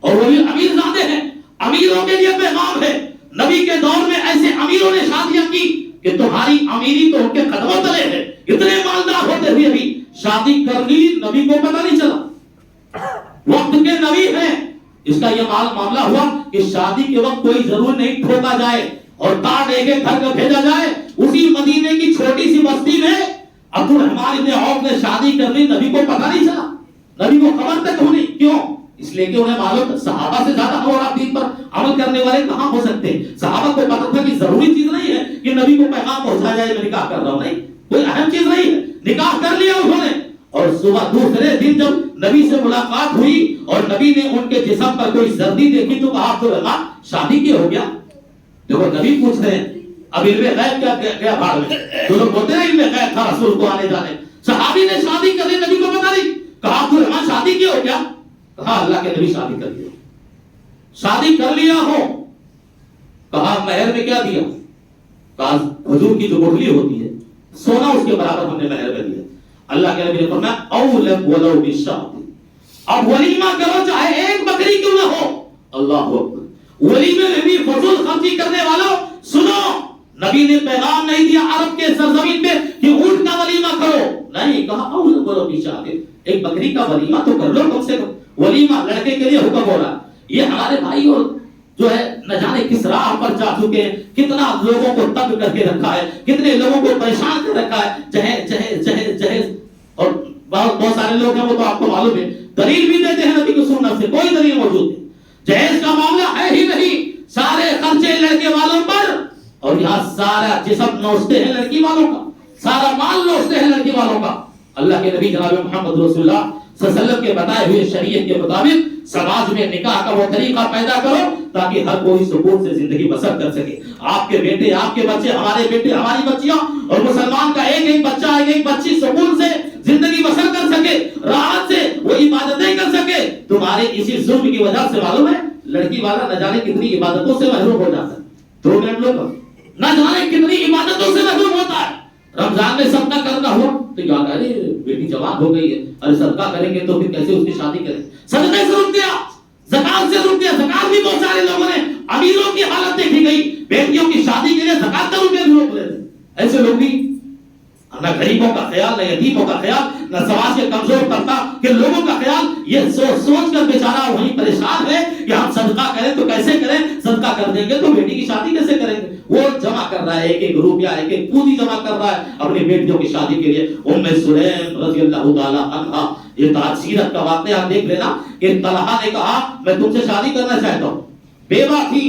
B: اور وہ بھی امیر زادے ہیں. امیروں کے لیے پیغام ہے, نبی کے دور میں ایسے امیروں نے شادیاں کی کہ تمہاری امیری تو ان کے قدموں تلے ہے. اتنے مالدار ہوتے ہوئے بھی شادی کر لی, نبی کو پتہ نہیں چلا. وقت کے نبی ہیں. اس کا یہ معاملہ ہوا کہ شادی کے وقت کوئی ضرور نہیں ٹھوکا جائے اور تار دے کے گھر کو بھیجا جائے. اسی مدینے کی چھوٹی سی بستی میں عبد الرحمن ابن عوف نے شادی کر لی, نبی کو پتہ نہیں چلا, نبی کو خبر تک ہونی. کیوں؟ اس لیے کہ انہیں معلوم صحابہ سے زیادہ اور آپ دین پر عمل کرنے والے کہاں ہو سکتے ہیں. صحابہ کو پتہ تھا کہ ضروری چیز نہیں ہے کہ نبی کو پیغام پہنچا جائے میں نکاح کر رہا ہوں, نہیں, کوئی اہم چیز نہیں ہے. نکاح کر لیا انہوں نے, اور صبح دوسرے دن جب نبی سے ملاقات ہوئی اور نبی نے ان کے جسم پر کوئی زردی دیکھی تو کہا عبد الرحمن شادی کیا ہو گیا. دیکھو نبی پوچھ رہے ہیں, اب علم غیب کیا گیا بھاڑ میں, جو لوگ بولتے ہیں علم غیب تھا رسول کو آنے جانے. صحابی نے شادی کر لی, نبی کو پتہ نہیں. کہا عبد الرحمن شادی کیا ہو گیا. کہا اللہ کے نبی شادی کر لیا. شادی کر لیا ہو. کہا مہر میں کیا دیا. کہا حضور کی جو گٹھلی ہوتی ہے سونا اس کے برابر ہم نے مہر میں دیا. اللہ کے نبی نے فرمایا اولم ولو بالشاۃ, اب ولیمہ کرو چاہے ایک بکری کیوں نہ ہو. اللہ اکبر. ولیمے میں بھی فضول خرچی کرنے والوں سنو, نبی نے پیغام نہیں دیا عرب کے سرزمین پہ کہ اونٹ کا ولیمہ کرو, نہیں, کہا اولم ولو بالشاۃ, ایک بکری کا ولیمہ تو کر لو کم سے کم. ولیمہ لڑکے کے لیے حکم ہو رہا. یہ ہمارے بھائی اور جو ہے نہ جانے کس راہ پر جا چکے ہیں, کتنا لوگوں کو تنگ کر کے رکھا ہے, کتنے لوگوں کو پریشان کر رکھا ہے. جہیز جہیز جہیز جہیز, اور بہت سارے لوگ ہیں وہ تو آپ کو معلوم ہے دلیل بھی دیتے ہیں نبی کی سنت سے, کوئی دلیل موجود نہیں. جہیز کا معاملہ ہے ہی نہیں, سارے خرچے لڑکے والوں پر, اور یہاں سارا جسم نوچتے ہیں لڑکی والوں کا, سارا مال نوچتے ہیں لڑکی والوں کا. اللہ کے نبی جناب محمد رسول اللہ صلی اللہ علیہ وسلم کے بتائے ہوئے شریعت کے مطابق سماج میں نکاح کا وہ طریقہ پیدا کرو تاکہ ہر کوئی سکون سے زندگی بسر کر سکے. آپ کے بیٹے, آپ کے بچے, ہمارے بیٹے, ہماری بچیاں, اور مسلمان کا ایک ایک بچہ, ایک ایک بچی سکون سے زندگی بسر کر سکے, راحت سے وہ عبادتیں کر سکے. تمہارے اسی ظلم کی وجہ سے معلوم ہے لڑکی والا نہ جانے کتنی عبادتوں سے محروم ہو جاتا ہے. 2 منٹ لوگ نہ جانے کتنی عبادتوں سے محروم ہوتا ہے. رمضان میں صدقہ کرنا ہو تو یاد آ رہی بیٹی جوان ہو گئی ہے, ارے صدقہ کریں گے تو پھر کیسے اس کی شادی کریں. صدقے سے رک گیا, زکات سے رک گیا. زکات بھی بہت سارے لوگوں نے, امیروں کی حالت دیکھی گئی, بیٹیوں کی شادی کے لیے زکات کا روپے بھی روک لیتے. ایسے لوگ بھی, نہ غریبوں کا خیال, نہ یتیموں کا خیال, نہ سماج کے کمزور طبقہ کے لوگوں کا خیال. یہ سوچ کر بیچارہ وہیں پریشان ہے کہ ہم صدقہ کریں تو کیسے کریں, صدقہ کر دیں گے تو بیٹی کی شادی کیسے کریں گے. وہ جمع کر رہا ہے ایک ایک روپیہ, ایک ایک پوری جمع کر رہا ہے اپنی بیٹیوں کی شادی کے لیے. ام سلیم رضی اللہ تعالی عنہا, یہ سیرت کا واقعہ آپ دیکھ لینا کہ طلحہ نے کہا میں تم سے شادی کرنا چاہتا ہوں. بیوہ تھی,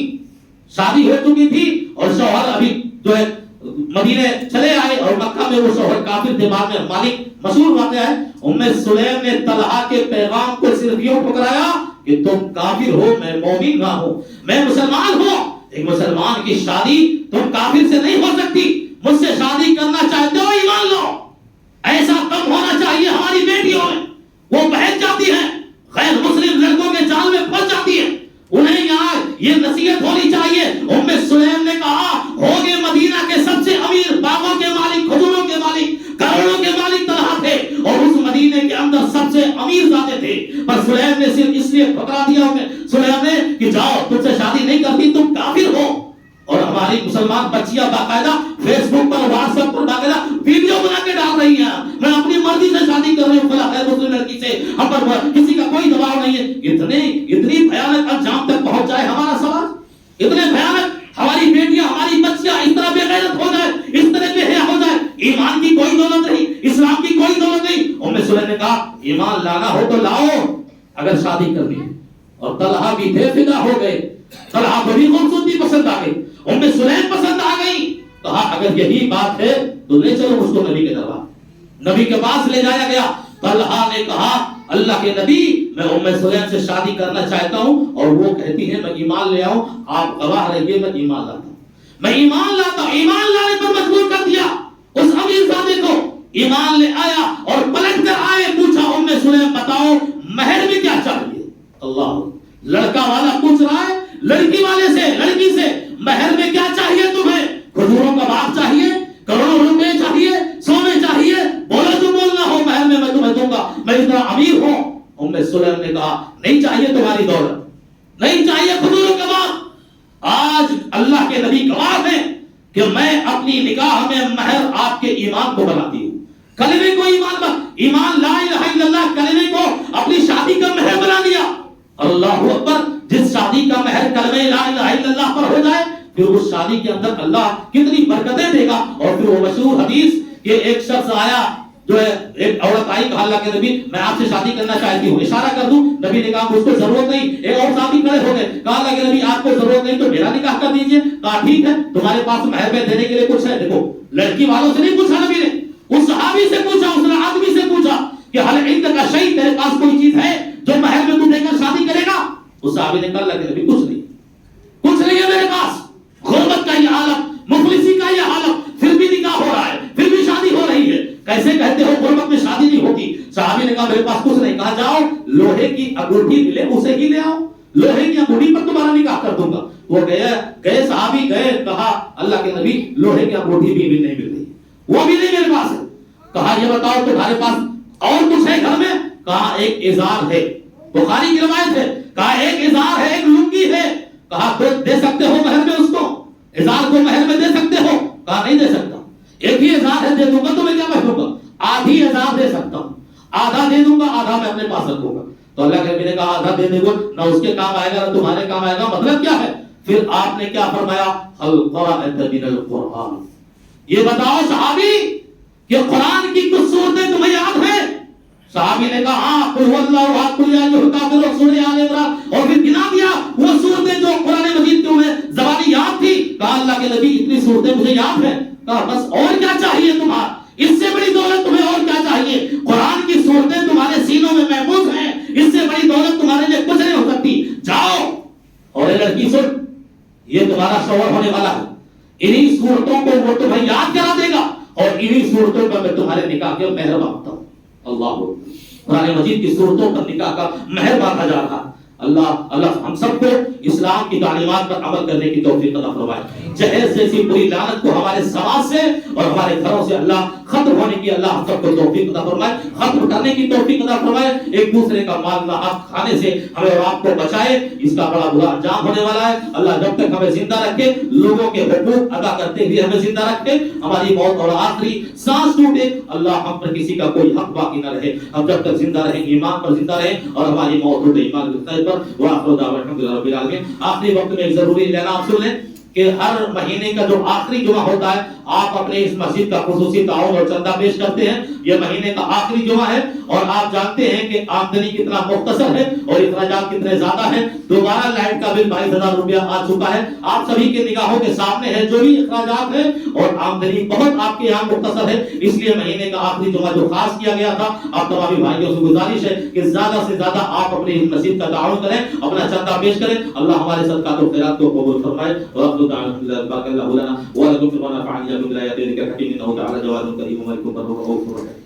B: شادی ہو چکی تھی, اور شوہر ابھی جو ہے مدینے چلے آئے, اور مکہ میں وہ شوہر کافر تھے. بعد میں مالک مشہور واقعہ ہے, ام سلیم نے طلحہ کے پیغام کو صرف یوں ٹھکرایا کہ تم کافر ہو, میں مومن نہ ہوں, میں مسلمان ہوں. ایک مسلمان کی شادی تم کافر سے نہیں ہو سکتی. مجھ سے شادی کرنا چاہتے ہو ایمان لو. ایسا کم ہونا چاہیے ہماری بیٹیوں میں, وہ بہت جاتی ہیں, غیر مسلم لڑکوں کے جال میں پھنس جاتی ہیں. انہیں یہاں یہ نصیحت ہو لیے ٹھکرا دیا سلیمان نے کہ جاؤ تم سے شادی نہیں کرتی تم کافر ہو. اور ہماری مسلمان بچیاں باقاعدہ فیس بک پر واٹس ایپ پر باقاعدہ ویڈیو بنا کے ڈال رہی ہیں میں اپنی مرضی سے شادی کر رہی ہوں فلاں غیر مسلم لڑکی سے, ہم پر کسی کا کوئی دباؤ نہیں ہے. اتنی بھیانک انجام تک پہنچ جائے ہمارا سماج, اتنے بھیانک ہماری بیٹیاں ہماری بچیاں اس طرح بے غیرت ہو جائے, اس طرح بے حیا ہو جائے. ایمان کی کوئی دولت نہیں, اسلام کی کوئی دولت نہیں. ام سلیم نے کہا ایمان لانا ہو تو لاؤ اگر شادی کرنی ہے. اور طلحہ بھی بے فدا ہو گئے, طلحہ کو بھی خوبصورتی پسند آ گئی, ام سلیم پسند آ گئی. کہا اگر یہی بات ہے تو لے چلو مجھ کو نبی کے دربار. نبی کے پاس لے جایا گیا. طلحہ نے کہا اللہ کے نبی میں ام سلیم سے شادی کرنا چاہتا ہوں اور وہ کہتی ہے میں ایمان لے آؤں, آپ گواہ رہیے میں ایمان لاتا ہوں. میں ایمان لاتا ہوں. ایمان لانے پر مجبور کر دیا اس امیر زادے کو. ایمان لے آیا اور پلٹ کر آئے, پوچھا ام سلیم بتاؤ مہر میں کیا چاہیے. اللہ, لڑکا والا پوچھ رہا ہے لڑکی والے سے, لڑکی سے مہر میں کیا چاہیے تمہیں. کھجوروں کا باغ چاہیے, کروڑوں روپے چاہیے, سونے چاہیے, بولو جو بولنا ہو مہر میں تمہیں دوں گا, میں اتنا امیر ہوں. ام سلیم نے کہا نہیں چاہیے تمہاری دولت, نہیں چاہیے کھجوروں کا باغ. آج اللہ کے نبی گواہ ہیں کہ میں اپنی نکاح میں مہر آپ کے ایمان کو بناتی ہوں. کلمے کو ایمان لا الہ الا اللہ کلمے کو اپنی شادی کا مہر بنا دیا. اللہ اکبر. جس شادی کا مہر کلمہ لا الہ الا اللہ پر ہو جائے پھر اس شادی کے اندر اللہ کتنی برکتیں دے گا. اور پھر وہ مشہور حدیث کہ ایک شخص آیا, جو ہے ایک عورت آئی, کہا اللہ کے نبی میں آپ سے شادی کرنا چاہتی ہوں, اشارہ کر دوں. نبی نے کہا مجھ کو ضرورت نہیں. ایک اور صحابی کھڑے ہو گئے, کہا اللہ کے نبی آپ کو ضرورت نہیں تو میرا نکاح کر دیجئے. کہا ٹھیک ہے تمہارے پاس مہر میں دینے کے لیے کچھ ہے. دیکھو لڑکی والوں سے نہیں پوچھا نبی نے, اس صحابی سے پوچھا, اس آدمی سے پوچھا کہ حل عندک شیء, تیرے پاس کوئی چیز ہے جو مہر میں تو دے کر شادی کرے گا. اس صحابی نے کہا اللہ کے نبی کچھ نہیں, کچھ نہیں ہے میرے پاس. غربت کا یہ حالت, مفلسی کا یہ حالت, پھر بھی نکاح ہو رہا ہے, پھر بھی شادی ہو رہی ہے. کیسے کہتے ہو غربت میں شادی نہیں ہوتی. صحابی نے کہا میرے پاس کچھ نہیں. کہا جاؤ لوہے کی انگوٹھی ملے اسے ہی لے آؤ, لوہے کی انگوٹھی پر تمہارا نکاح کر دوں گا. وہ گئے صحابی گئے, کہا اللہ کے نبی لوہے کی انگوٹھی بھی نہیں مل رہی, وہ بھی نہیں میرے پاس ہے. کہا یہ بتاؤ تمہارے پاس اور کچھ ہے گھر میں. کہا ایک ازار ہے, بخاری کی روایت ہے. کہا ایک ازار ہے, ایک لنگی ہے. کہا تو دے سکتے ہو مہر میں اس کو, ازار کو مہر میں دے سکتے ہو. کہا نہیں دے سکتا. ایک ہی ازار ہے, دے دوں گا تو میں کیا پہنوں گا, آدھی ازار دے سکتا ہوں, آدھا دے دوں گا, آدھا میں اپنے پاس رکھوں گا. تو اللہ کے نبی نے کہا آدھا دے دے گا, نہ اس کے کام آئے گا نہ تمہارے کام آئے گا. مطلب کیا ہے؟ پھر آپ نے کیا فرمایا, هل قرأت من القرآن. یہ بتاؤ صحابی کہ قرآن کی کچھ صورتیں تمہیں یاد ہیں. صحابی نے کہا ہاں, قل هو اللہ احد, قل یا ایھا الکافرون, سورہ آل عمران, اور پھر گنا دیا وہ صورتیں جو قرآن مجید کے انہیں زبانی یاد تھی. کہا اللہ کے نبی اتنی صورتیں مجھے یاد ہیں. کہا بس اور کیا چاہیے تمہارا, اس سے بڑی دولت تمہیں اور کیا چاہیے. قرآن کی صورتیں تمہارے سینوں میں محفوظ ہیں, اس سے بڑی دولت تمہارے لیے کچھ نہیں ہو سکتی. جاؤ. اور اے لڑکی سن, یہ تمہارا شوہر ہونے والا ہے, انہی صورتوں کو وہ تمہیں یاد کرا دے گا اور انہی صورتوں پر میں تمہارے نکاح کے مہر باندھتا ہوں. اللہ قرآن مجید کی صورتوں پر نکاح کا مہر باندھا جا رہا. اللہ ہم سب کو اسلام کی تعلیمات پر عمل کرنے کی توفیق عطا فرمائے. جہیز جیسی بری لعنت کو ہمارے سماج سے اور ہمارے گھروں سے اللہ ختم ہونے کی اللہ ہم سب کو توفیق عطا فرمائے, ختم کرنے کی توفیق عطا فرمائے. ایک دوسرے کا مال ناحق کھانے سے ہمیں اور آپ کو بچائے, اس کا بڑا برا انجام ہونے والا ہے. اللہ جب تک ہمیں زندہ رکھے, لوگوں کے حقوق ادا کرتے ہوئے ہمیں زندہ رکھے, ہماری موت اور آخری سانس ٹوٹے, اللہ ہم پر کسی کا کوئی حق باقی نہ رہے. ہم جب تک زندہ رہیں ایمان پر زندہ رہیں اور ہماری موت ہوتے ایمان پر. وآخر دعوانا الحمدللہ رب العالمین. آخری وقت میں ایک ضروری اعلان آپ سن لیں کہ ہر مہینے کا جو آخری جمعہ ہوتا ہے آپ اپنے اس مسجد کا خصوصی تعاون اور چندہ پیش کرتے ہیں. یہ مہینے کا آخری جمعہ ہے اور آپ جانتے ہیں کہ آمدنی کتنا مختصر ہے اور اخراجات کتنے زیادہ ہیں. دوبارہ لائٹ کا بل 22,000 روپیہ آ چکا ہے. آپ سبھی کے نگاہوں کے سامنے ہے جو بھی اخراجات ہیں اور آمدنی بہت آپ کے یہاں مختصر ہے. اس لیے مہینے کا آخری جمعہ جو خاص کیا گیا تھا, آپ تمام بھائیوں سے گزارش ہے کہ زیادہ سے زیادہ آپ اپنے اس مسجد کا تعاون کریں, اپنا چندہ پیش کریں. اللہ ہمارے صدقات و خیرات کو قبول فرمائے. اور بارك الله لنا ولكم في القرآن فعلنا بالآيات ذكر حكيم إنه تعالى جواد كريم وملك بر رؤوف رحيم.